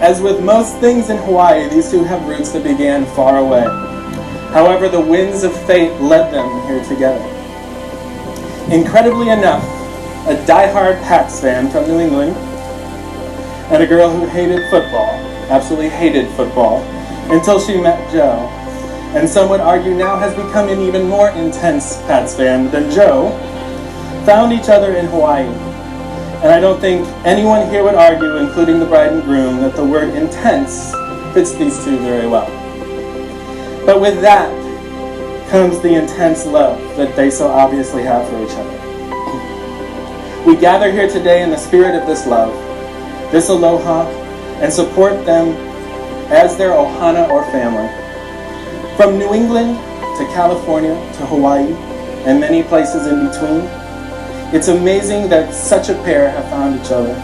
As with most things in Hawaii, these two have roots that began far away. However, the winds of fate led them here together. Incredibly enough, a die-hard Pats fan from New England and a girl who hated football, absolutely hated football, until she met Joe, and some would argue now has become an even more intense Pats fan than Joe, found each other in Hawaii. And I don't think anyone here would argue, including the bride and groom, that the word intense fits these two very well. But with that comes the intense love that they so obviously have for each other. We gather here today in the spirit of this love, this aloha, and support them as their ohana or family. From New England to California to Hawaii and many places in between, it's amazing that such a pair have found each other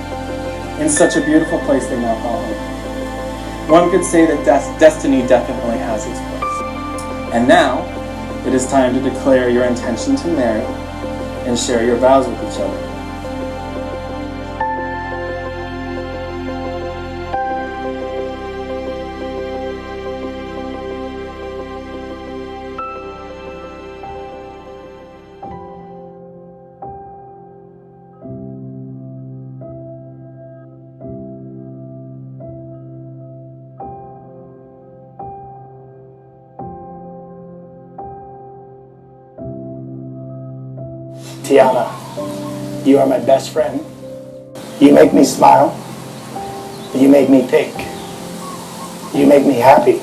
in such a beautiful place they now call home. One could say that destiny definitely has its place. And now, it is time to declare your intention to marry and share your vows with each other. Tiana, you are my best friend. You make me smile. You make me think. You make me happy.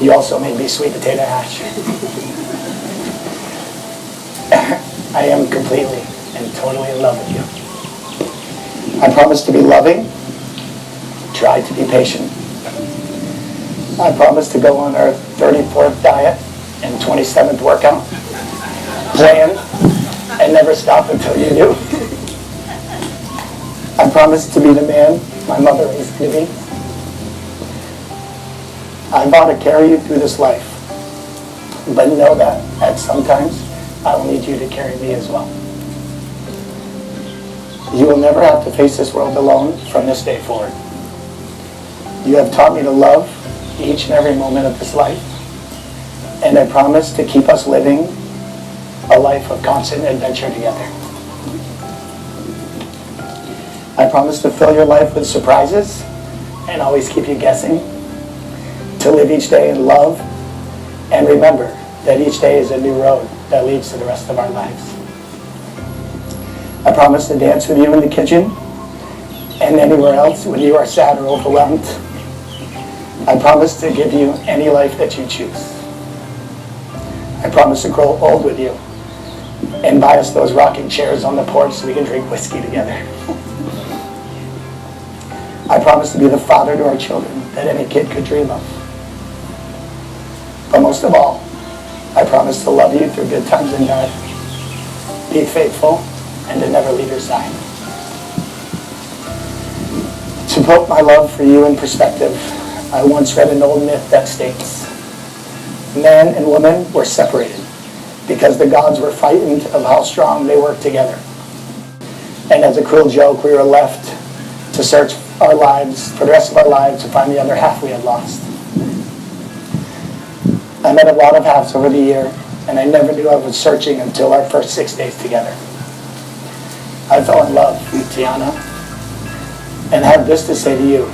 You also make me sweet potato hash. I am completely and totally in love with you. I promise to be loving, try to be patient. I promise to go on our 34th diet and 27th workout. Plan and never stop until you do. I promise to be the man my mother raised me to be. I vow to carry you through this life, but know that at some times I will need you to carry me as well. You will never have to face this world alone from this day forward. You have taught me to love each and every moment of this life, and I promise to keep us living a life of constant adventure together. I promise to fill your life with surprises and always keep you guessing, to live each day in love, and remember that each day is a new road that leads to the rest of our lives. I promise to dance with you in the kitchen and anywhere else when you are sad or overwhelmed. I promise to give you any life that you choose. I promise to grow old with you and buy us those rocking chairs on the porch so we can drink whiskey together. I promise to be the father to our children that any kid could dream of. But most of all, I promise to love you through good times and bad, be faithful, and to never leave your side. To put my love for you in perspective, I once read an old myth that states, man and woman were separated because the gods were frightened of how strong they worked together. And as a cruel joke, we were left to search our lives, for the rest of our lives, to find the other half we had lost. I met a lot of halves over the year, and I never knew I was searching until our first 6 days together. I fell in love with Tiana, and have this to say to you.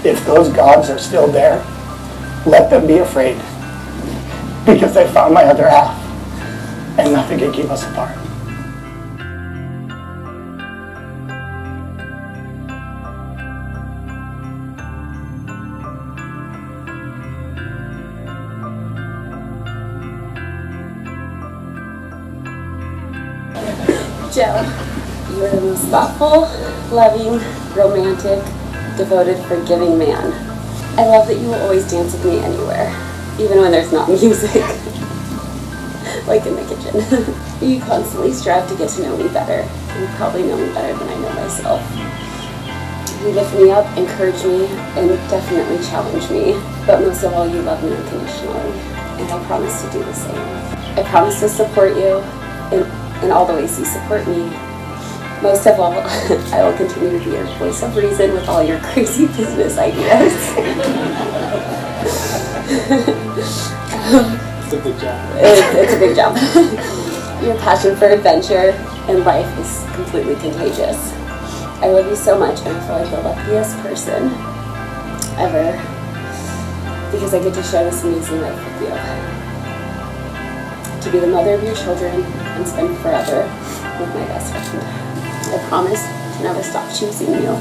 If those gods are still there, let them be afraid, because I found my other half, and nothing can keep us apart. Joe, you are the most thoughtful, loving, romantic, devoted, forgiving man. I love that you will always dance with me anywhere, even when there's not music. Like in the kitchen. You constantly strive to get to know me better. You probably know me better than I know myself. You lift me up, encourage me, and definitely challenge me. But most of all, you love me unconditionally. And I promise to do the same. I promise to support you in all the ways you support me. Most of all, I will continue to be your voice of reason with all your crazy business ideas. It's a big job. It's a big job. Your passion for adventure and life is completely contagious. I love you so much, and I feel like the luckiest person ever because I get to share this amazing life with you. To be the mother of your children and spend forever with my best friend. I promise to never stop choosing you.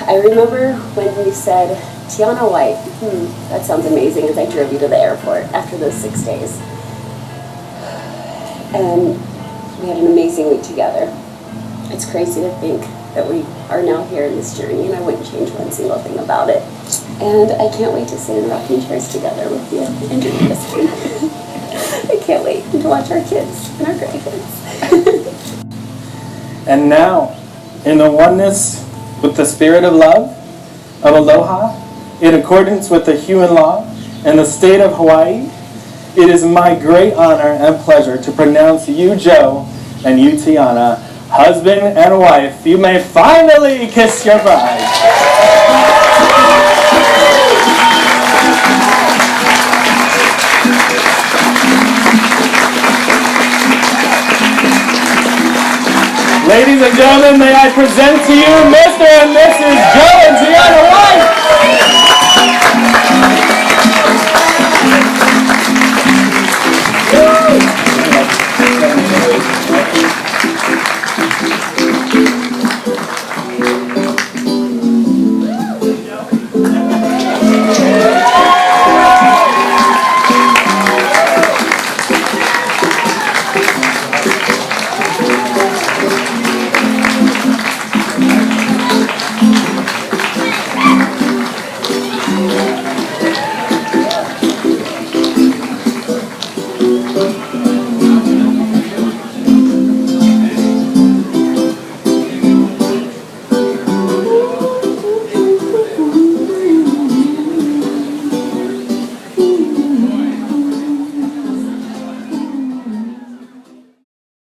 I remember when you said, Tiana White, that sounds amazing, as I drove you to the airport after those 6 days. And we had an amazing week together. It's crazy to think that we are now here in this journey, and I wouldn't change one single thing about it. And I can't wait to sit in rocking chairs together with you and drink whiskey. I can't wait to watch our kids and our grandkids. And now, in the oneness with the spirit of love, of aloha, in accordance with the human law and the state of Hawaii, it is my great honor and pleasure to pronounce you, Joe, and you, Tiana, husband and wife. You may finally kiss your bride. Ladies and gentlemen, may I present to you Mr. and Mrs. Joe and Tiana White.